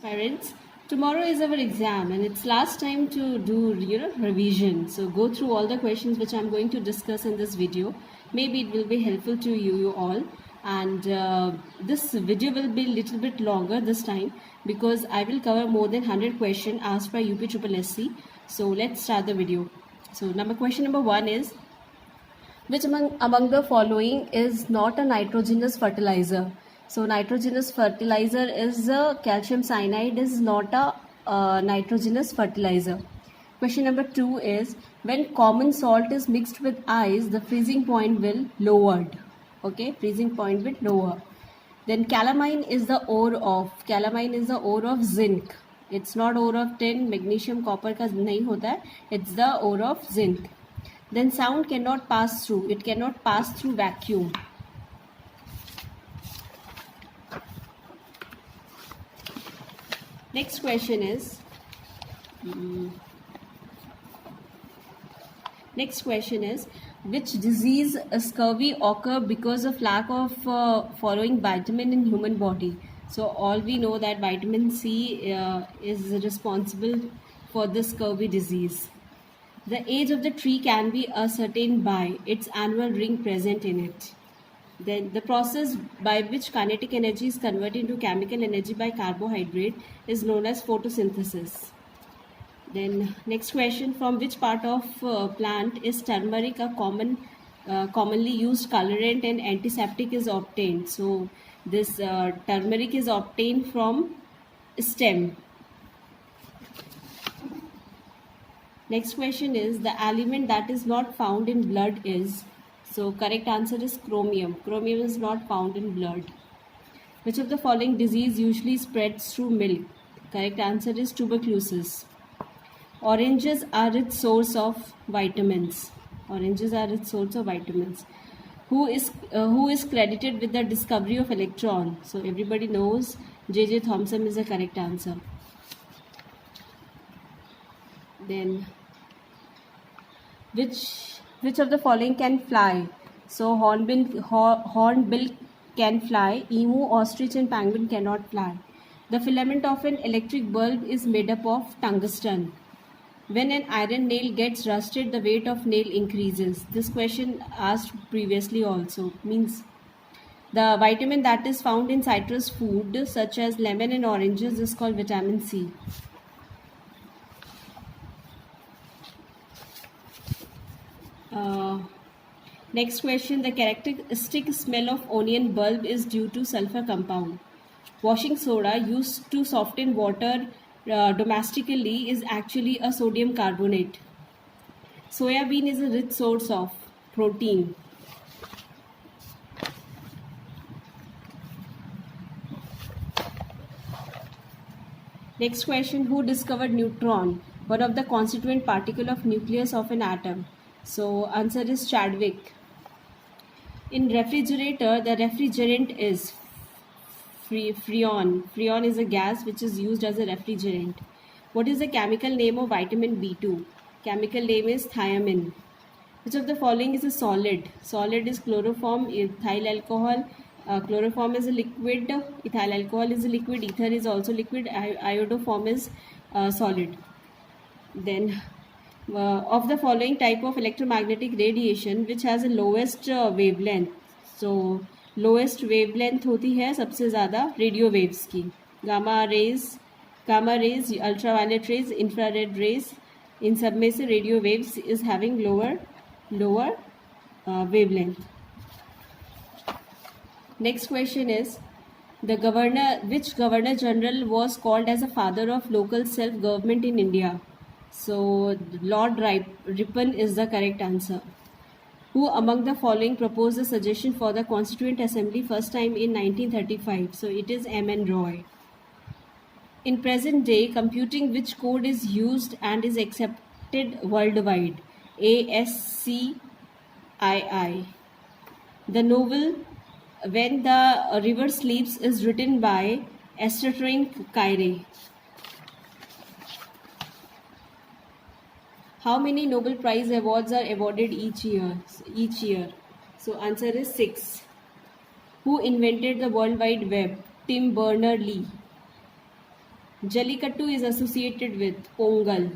Parents, tomorrow is our exam and it's last time to do revision. So go through all the questions which I'm going to discuss in this video. Maybe it will be helpful to you all. And this video will be a little bit longer this time because I will cover more than 100 questions asked by UP Triple SC. So let's start the video. So question number 1 is, which among the following is not a nitrogenous fertilizer? So nitrogenous fertilizer is calcium cyanide is not a nitrogenous fertilizer. Question number 2 is, when common salt is mixed with ice, the freezing point will lowered. Okay, freezing point will lower. Then calamine is the ore of zinc. It's not ore of tin, magnesium, copper का नहीं होता है. It's the ore of zinc. Then sound cannot pass through. It cannot pass through vacuum. Next question is, which disease scurvy occur because of lack of following vitamin in human body? So all we know that vitamin C is responsible for the scurvy disease. The age of the tree can be ascertained by its annual ring present in it. Then the process by which kinetic energy is converted into chemical energy by carbohydrate is known as photosynthesis. Then next question, from which part of plant is turmeric a commonly used colorant and antiseptic is obtained? So this turmeric is obtained from stem. Next question is, the element that is not found in blood is, so correct answer is chromium. Chromium is not found in blood. Which of the following disease usually spreads through milk? Correct answer is tuberculosis. Oranges are its source of vitamins. Oranges are its source of vitamins. Who is credited with the discovery of electron? So everybody knows J.J. Thomson is the correct answer. Then which of the following can fly? So hornbill can fly. Emu, ostrich and penguin cannot fly. The filament of an electric bulb is made up of tungsten. When an iron nail gets rusted, the weight of nail increases. This question asked previously also. Means the vitamin that is found in citrus food such as lemon and oranges is called vitamin C. Next question, the characteristic smell of onion bulb is due to sulfur compound. Washing soda used to soften water domestically is actually a sodium carbonate. Soya bean is a rich source of protein. Next question, who discovered neutron, one of the constituent particle of nucleus of an atom? So answer is Chadwick. In refrigerator, the refrigerant is freon. Freon is a gas which is used as a refrigerant. What is the chemical name of vitamin B2? Chemical name is thiamine. Which of the following is a solid? Solid is chloroform, ethyl alcohol. Chloroform is a liquid, ethyl alcohol is a liquid, ether is also liquid, iodoform is solid. Then of the following type of electromagnetic radiation which has the lowest wavelength? So lowest wavelength होती है सबसे ज़्यादा radio waves की. Gamma rays, ultraviolet rays, infrared rays, इन सब में से radio waves is having lower wavelength. Next question is, which Governor General was called as a father of local self-government in India? So Lord Ripon is the correct answer. Who among the following proposed a suggestion for the Constituent Assembly first time in 1935? So it is M.N. Roy. In present day, computing which code is used and is accepted worldwide? ASCII. The novel When the River Sleeps is written by Estratine Kyrie. How many Nobel Prize awards are awarded each year? So answer is 6. Who invented the World Wide Web? Tim Berners-Lee. Jallikattu is associated with Pongal.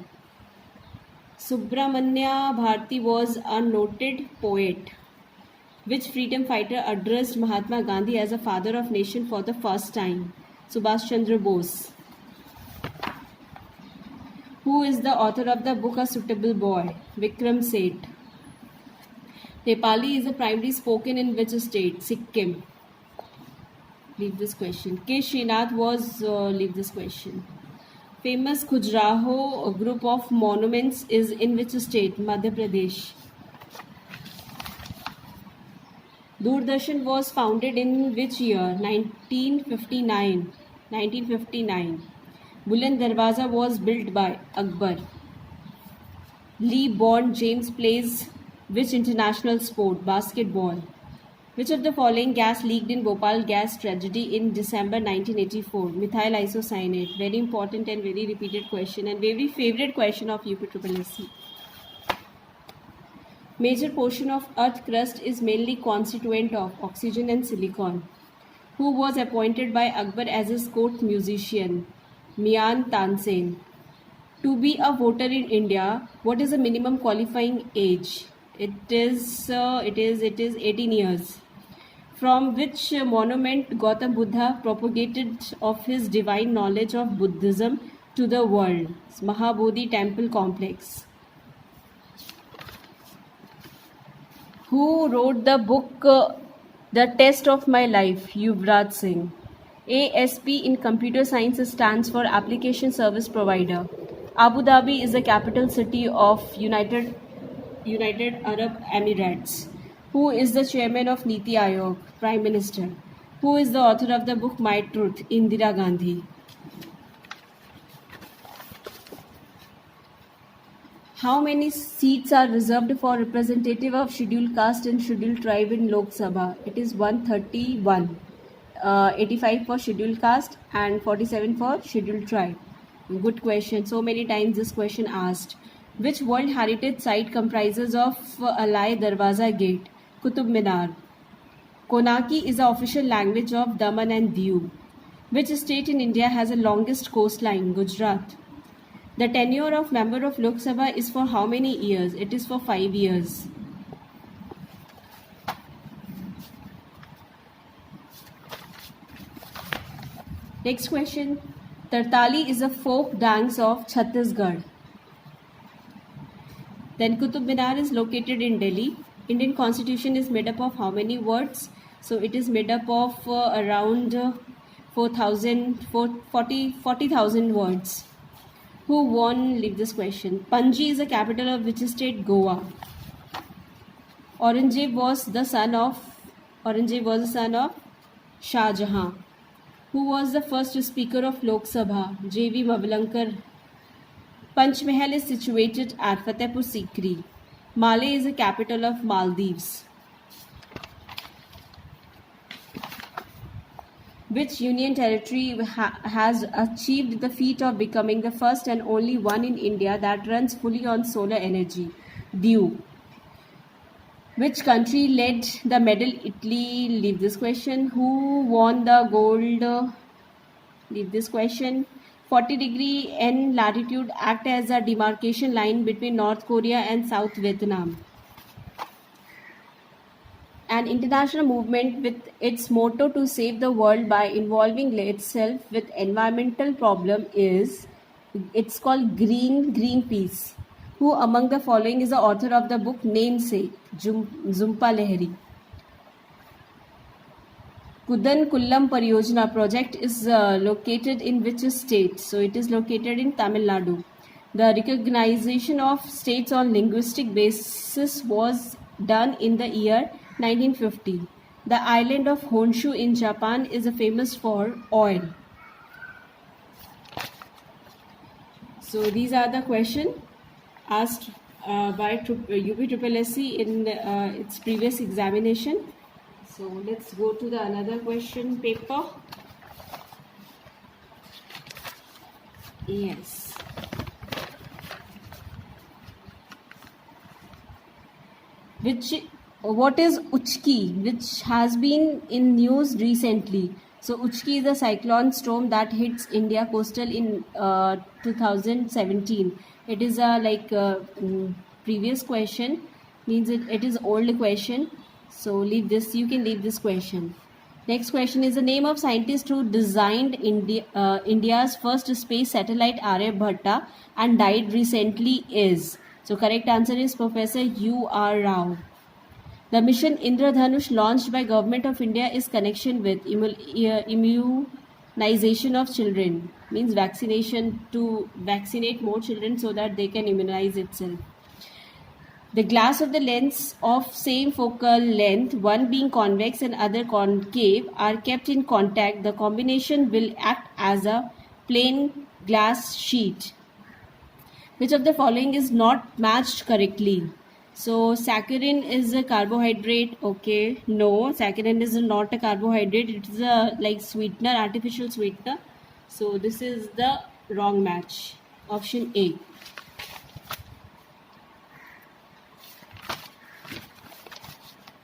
Subramanya Bharati was a noted poet. Which freedom fighter addressed Mahatma Gandhi as a father of nation for the first time? Subhash Chandra Bose. Who is the author of the book A Suitable Boy? Vikram Seth. Nepali is a primary spoken in which state? Sikkim. Leave this question. K. Srinath was, leave this question. Famous Khajuraho group of monuments is in which state? Madhya Pradesh. Doordarshan was founded in which year? 1959. 1959. Buland Darwaza was built by Akbar. Lee Bond James plays which international sport? Basketball. Which of the following gas leaked in Bhopal gas tragedy in December 1984? Methyl isocyanate. Very important and very repeated question and very favorite question of UPSSC. Major portion of earth crust is mainly constituent of oxygen and silicon. Who was appointed by Akbar as his court musician? Mian Tansen. To be a voter in India, what is the minimum qualifying age? It is 18 years. From which monument Gautam Buddha propagated of his divine knowledge of Buddhism to the world? Mahabodhi Temple Complex. Who wrote the book The Test of My Life? Yuvraj Singh. ASP in computer science stands for Application Service Provider. Abu Dhabi is the capital city of United Arab Emirates. Who is the chairman of Niti Aayog? Prime Minister. Who is the author of the book My Truth? Indira Gandhi. How many seats are reserved for representative of scheduled caste and scheduled tribe in Lok Sabha? It is 131. 85 for scheduled caste and 47 for scheduled tribe. Good question. So many times this question asked. Which World Heritage Site comprises of Alai Darwaza Gate? Qutub Minar. Konaki is the official language of Daman and Diu. Which state in India has the longest coastline? Gujarat. The tenure of member of Lok Sabha is for how many years? It is for 5 years. Next question. Tartali is a folk dance of Chhattisgarh. Then Qutub Minar is located in Delhi. Indian Constitution is made up of how many words? So it is made up of around 40,000 words. Who won? Leave this question. Panji is the capital of which state? Goa. Aurangzeb was the son of Shah Jahan. Who was the first speaker of Lok Sabha? J.V. Mavlankar. Panchmahal is situated at Fatehpur Sikri. Malé is the capital of Maldives. Which union territory has achieved the feat of becoming the first and only one in India that runs fully on solar energy? Diu. Which country led the medal? Italy. Leave this question. Who won the gold? Leave this question. 40° N latitude act as a demarcation line between North Korea and South Vietnam. An international movement with its motto to save the world by involving itself with environmental problem it's called Greenpeace. Who among the following is the author of the book Namesake? Jhumpa Lahiri. Kudan Kullam Pariyojana project is located in which state? So it is located in Tamil Nadu. The recognition of states on linguistic basis was done in the year 1950. The island of Honshu in Japan is famous for oil. So these are the questions asked by UPSSC in its previous examination. So let's go to the another question paper. Yes. What is Uchki, which has been in news recently? So Uchki is a cyclone storm that hits India coastal in 2017. It is a previous question, means it is old question. So leave this. You can leave this question. Next question is the name of scientist who designed India's first space satellite Aryabhatta and died recently is. So correct answer is Professor U.R. Rao. The mission Indradhanush launched by Government of India is connection with immunization of children, means vaccination to vaccinate more children so that they can immunize itself. The glass of the lens of same focal length, one being convex and other concave, are kept in contact. The combination will act as a plain glass sheet. Which of the following is not matched correctly? So saccharin is a carbohydrate. Okay, no, saccharin is not a carbohydrate. It is a sweetener, artificial sweetener. So this is the wrong match. Option A.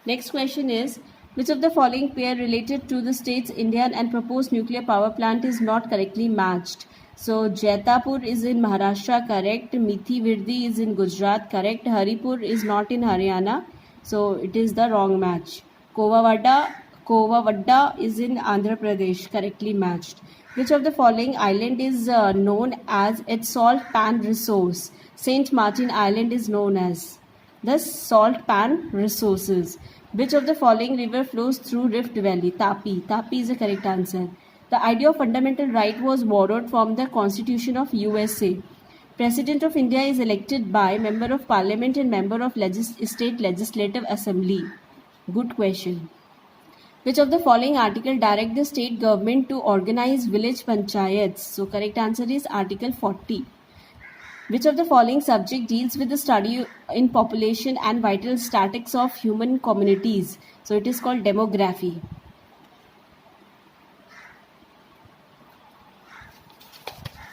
Next question is, which of the following pair related to the state's Indian and proposed nuclear power plant is not correctly matched? So Jaitapur is in Maharashtra, correct. Mithi Virdi is in Gujarat, correct. Haripur is not in Haryana, so it is the wrong match. Kovavadda is in Andhra Pradesh, correctly matched. Which of the following island is known as its salt pan resource? Saint Martin Island is known as the salt pan resources. Which of the following river flows through Rift Valley? Tapi. Tapi is the correct answer. The idea of fundamental right was borrowed from the Constitution of USA. President of India is elected by Member of Parliament and Member of State Legislative Assembly. Good question. Which of the following article direct the state government to organize village panchayats? So correct answer is Article 40. Which of the following subject deals with the study in population and vital statistics of human communities? So it is called demography.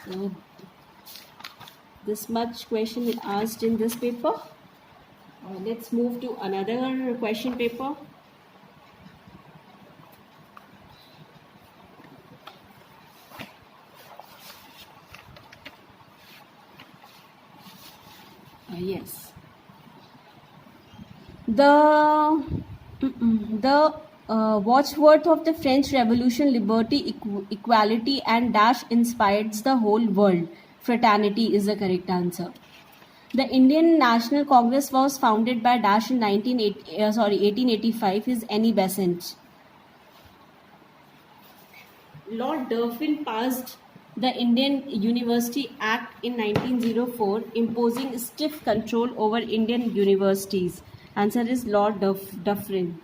So this much question is asked in this paper. Let's move to another question paper. Yes. The watchword of the French Revolution, liberty, equality and dash inspires the whole world. Fraternity is the correct answer. The Indian National Congress was founded by dash in 1885 is Annie Besant. Lord Durfin passed the Indian University Act in 1904, imposing stiff control over Indian universities. Answer is Lord Dufferin.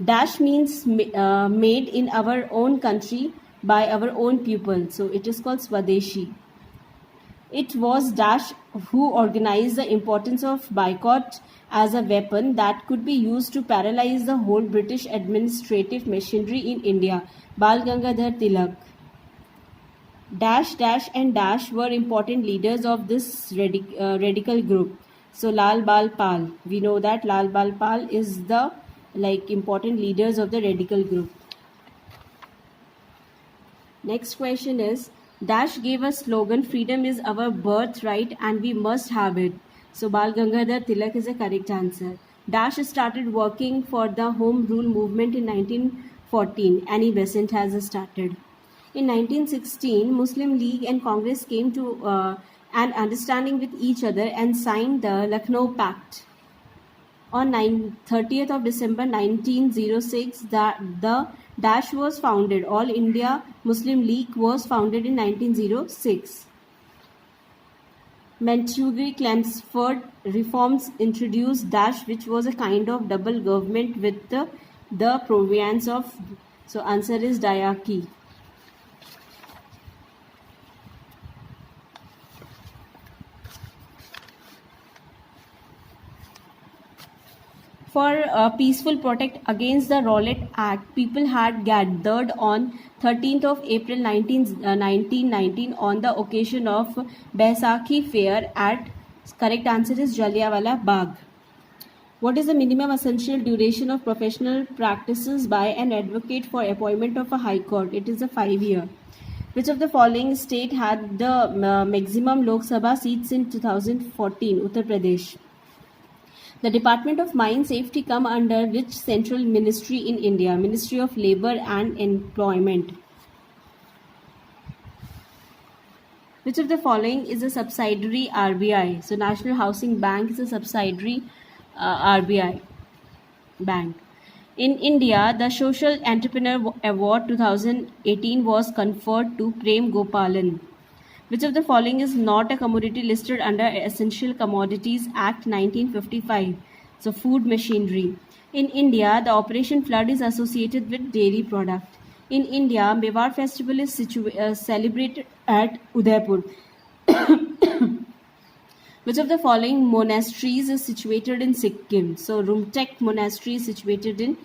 Dash means made in our own country by our own people. So it is called Swadeshi. It was Dash who organized the importance of boycott as a weapon that could be used to paralyze the whole British administrative machinery in India. Bal Gangadhar Tilak. Dash, Dash and Dash were important leaders of this radical group. So Lal Bal Pal, we know that Lal Bal Pal is the important leaders of the radical group. Next question is, Dash gave a slogan, freedom is our birthright and we must have it. So Bal Gangadhar Tilak is a correct answer. Dash started working for the Home Rule movement in 1914. Annie Besant has started. In 1916, Muslim League and Congress came to an understanding with each other and signed the Lucknow Pact. On 30th of December 1906, the Dash was founded. All India Muslim League was founded in 1906. Montgomery-Chelmsford reforms introduced Dash, which was a kind of double government with the province of. So answer is Dayaki. For a peaceful protest against the Rowlatt Act, people had gathered on 13th of April 1919 on the occasion of Baisakhi fair at, correct answer is Jallianwala Bagh. What is the minimum essential duration of professional practices by an advocate for appointment of a high court? It is a 5 year. Which of the following state had the maximum Lok Sabha seats in 2014? Uttar Pradesh. The Department of Mine Safety come under which central ministry in India? Ministry of Labour and Employment. Which of the following is a subsidiary RBI? So National Housing Bank is a subsidiary RBI bank. In India, the Social Entrepreneur Award 2018 was conferred to Prem Gopalan. Which of the following is not a commodity listed under Essential Commodities Act 1955? So food machinery. In India, the Operation Flood is associated with dairy product. In India, Mewar festival is celebrated at Udaipur. Which of the following monasteries is situated in Sikkim? So Rumtek Monastery is situated in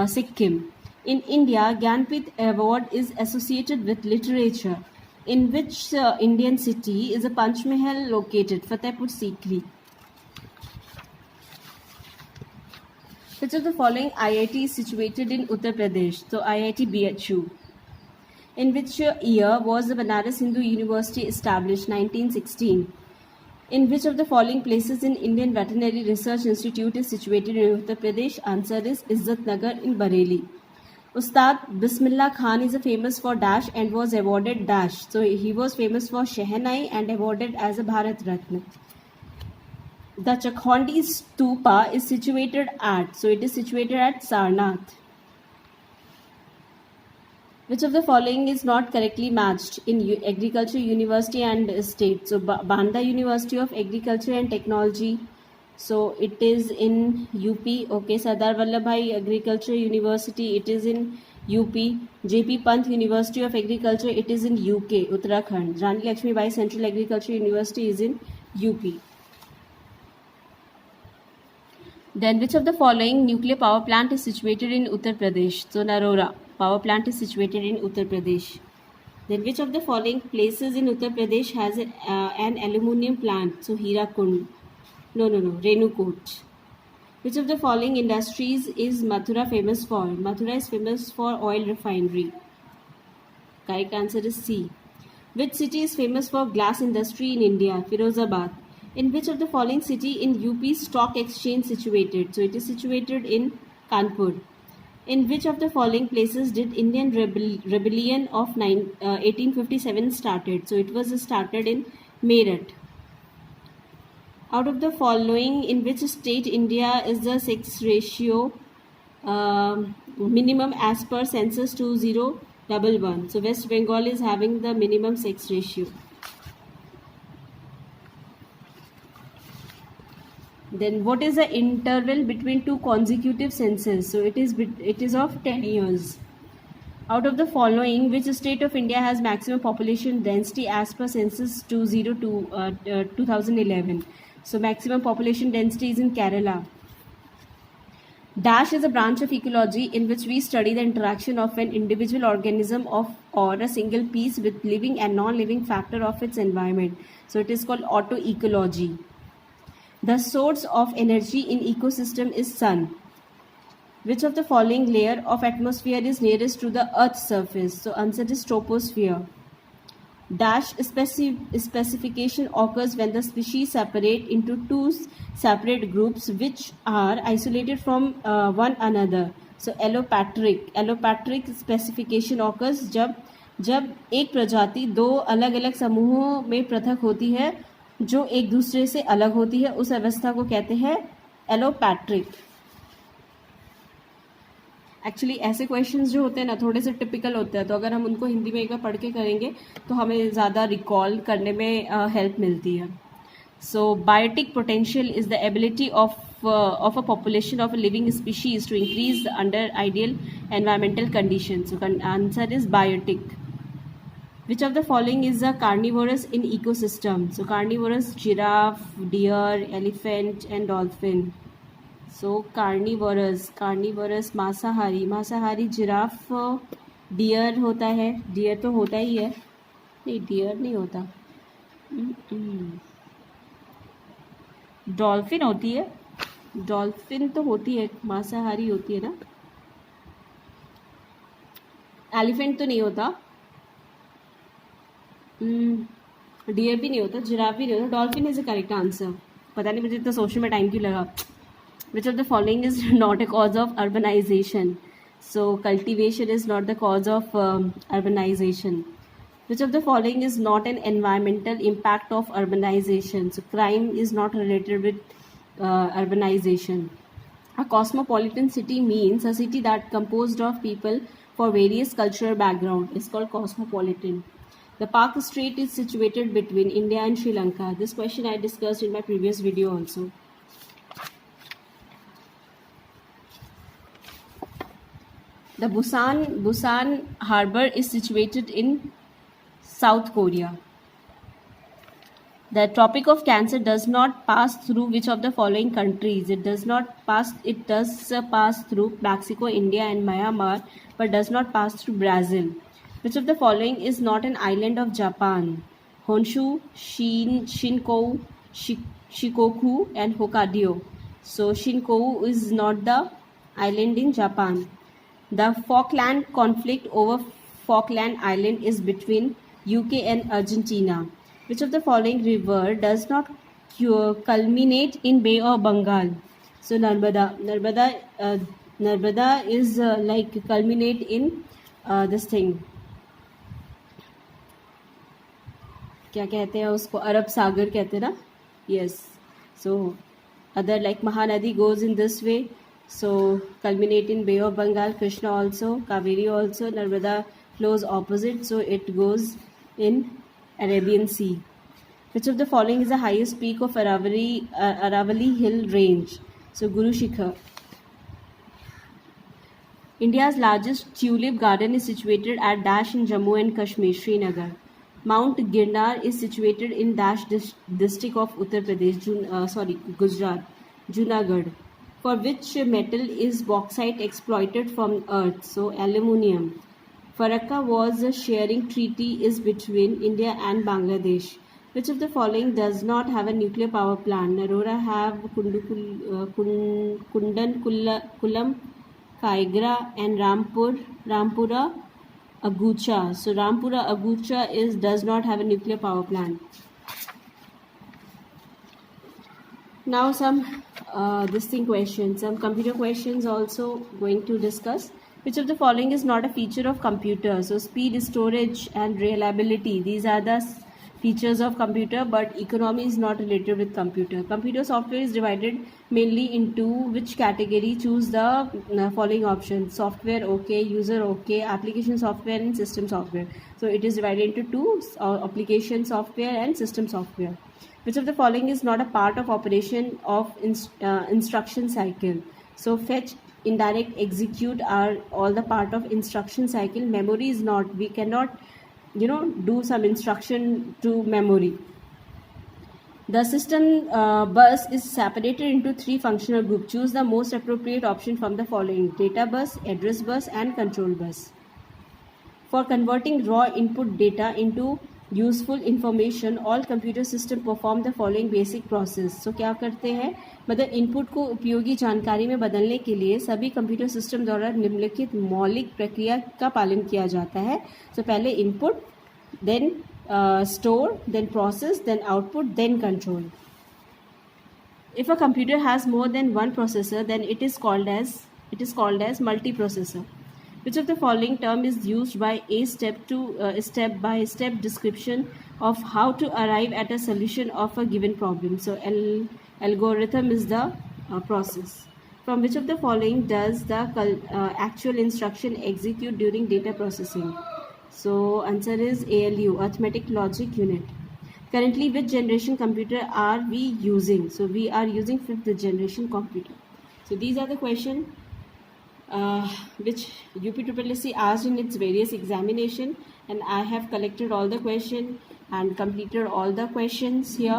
Sikkim. In India, Gyanpith Award is associated with literature. In which Indian city is a Panch Mahal located? Fatehpur Sikri. Which of the following IIT is situated in Uttar Pradesh? So IIT BHU. In which year was the Banaras Hindu University established? 1916. In which of the following places in Indian Veterinary Research Institute is situated in Uttar Pradesh? Answer is Izzat Nagar in Bareilly. Ustad Bismillah Khan is famous for dash and was awarded dash. So he was famous for Shehnai and awarded as a Bharat Ratna. The Chakhandi Stupa is situated at, so it is situated at Sarnath. Which of the following is not correctly matched in Agriculture University and State? So Banda University of Agriculture and Technology, so it is in UP. Okay, Sardar Vallabhbhai Agriculture University, it is in UP. JP Pant University of Agriculture, it is in UK, Uttarakhand. Rani Lakshmi Bai Central Agriculture University is in UP. Then which of the following nuclear power plant is situated in Uttar Pradesh? So Narora power plant is situated in Uttar Pradesh. Then which of the following places in Uttar Pradesh has an aluminium plant? So Hirakund. No, Renukot. Which of the following industries is Mathura famous for? Mathura is famous for oil refinery. Correct answer is C. Which city is famous for glass industry in India? Firozabad. In which of the following city in UP stock exchange situated? So it is situated in Kanpur. In which of the following places did Indian rebellion of 1857 started? So it was started in Meerut. Out of the following, in which state India is the sex ratio minimum as per census 2011? So West Bengal is having the minimum sex ratio. Then what is the interval between two consecutive census? So it is of 10 years. Out of the following, which state of India has maximum population density as per census 2011? So maximum population density is in Kerala. Dash is a branch of ecology in which we study the interaction of an individual organism or a single piece with living and non-living factor of its environment. So it is called autoecology. The source of energy in ecosystem is sun. Which of the following layer of atmosphere is nearest to the Earth's surface? So answer is troposphere. Dash specification occurs when the species separate into two separate groups which are isolated from one another. So allopatric specification occurs जब एक प्रजाति दो अलग अलग समूहों में पृथक होती है जो एक दूसरे से अलग होती है, उस अवस्था को कहते हैं एलोपैट्रिक. एक्चुअली ऐसे क्वेश्चंस जो होते हैं ना थोड़े से टिपिकल होते हैं, तो अगर हम उनको हिंदी में एक बार पढ़ के करेंगे तो हमें ज़्यादा रिकॉल करने में हेल्प मिलती है. So biotic potential is the ability of a population of a living species to increase under ideal environmental condition. So answer is biotic. Which of the following is a carnivorous in ecosystem? So carnivorous, giraffe, deer, elephant and dolphin. So carnivorous मांसाहारी giraffe, dear होता है, dear तो होता ही है, नहीं dear नहीं होता, dolphin होती है. डॉल्फिन तो होती है, मांसाहारी होती है ना. एलिफेंट तो नहीं होता. डियर भी नहीं होता, जिराफ भी नहीं होता. Dolphin is the correct answer. पता नहीं मुझे इतना सोचने में टाइम क्यों लगा. Which of the following is not a cause of urbanization? So cultivation is not the cause of urbanization. Which of the following is not an environmental impact of urbanization? So crime is not related with urbanization. A cosmopolitan city means a city that composed of people for various cultural background is called cosmopolitan. The Park Strait is situated between India and Sri Lanka. This question I discussed in my previous video also. The Busan harbor is situated in South Korea. The Tropic of Cancer does not pass through which of the following countries? It does pass through Mexico, India and Myanmar, but does not pass through Brazil. Which of the following is not an island of Japan? Honshu, Shinkou, Shikoku and Hokkaido. So Shinkou is not the island in Japan. The Falkland conflict over Falkland Island is between UK and Argentina. Which of the following river does not culminate in Bay of Bengal? So Narbada. Narbada is like culminate in this thing. क्या कहते हैं उसको? अरब सागर कहते हैं ना. Yes. So other like Mahanadi goes in this way. So culminate in Bay of Bengal. Krishna also, Kaveri also. Narmada flows opposite, so it goes in Arabian Sea. Which of the following is the highest peak of Aravalli Hill Range? So Guru Shikhar. India's largest tulip garden is situated at Dash in Jammu and Kashmir, Srinagar. Mount Girnar is situated in Dash district of Uttar Pradesh, Gujarat, Junagadh. For which metal is bauxite exploited from earth? So aluminium. Farakka was a sharing treaty is between India and Bangladesh. Which of the following does not have a nuclear power plant? Narora have Kundankulam, Kaigra and Rampura Agucha. So Rampura Agucha does not have a nuclear power plant. Now some questions, some computer questions also going to discuss. Which of the following is not a feature of computer? So speed, storage and reliability, these are the features of computer, but economy is not related with computer. Computer software is divided mainly into which category? Choose the following options: software, okay; user, okay; application software and system software. So it is divided into two: application software and system software. Which of the following is not a part of operation of instruction cycle? So fetch, indirect, execute are all the part of instruction cycle. Memory is not. We cannot do some instruction to memory. The system bus is separated into three functional groups. Choose the most appropriate option from the following: data bus, address bus and control bus. For converting raw input data into useful information all computer system perform the following basic process. So क्या करते हैं, मतलब input को उपयोगी जानकारी में बदलने के लिए सभी कंप्यूटर सिस्टम द्वारा निम्नलिखित मौलिक प्रक्रिया का पालन किया जाता है. सो पहले input, then store, then process, then output, then control. If a computer has more than one processor then it is called as multi processor. Which of the following term is used by a step-by-step description of how to arrive at a solution of a given problem? So algorithm is the process. From which of the following does the actual instruction execute during data processing? So answer is ALU, arithmetic logic unit. Currently which generation computer are we using? So we are using 5th generation computer. So these are the questions which UPSSC asked in its various examination, and I have collected all the questions and completed all the questions here.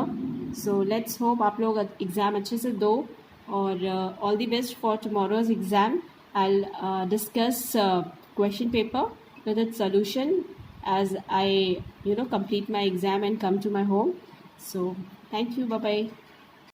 So let's hope आप लोग exam अच्छे से दो, और all the best for tomorrow's exam. I'll discuss question paper with its solution as I complete my exam and come to my home. So thank you, bye bye.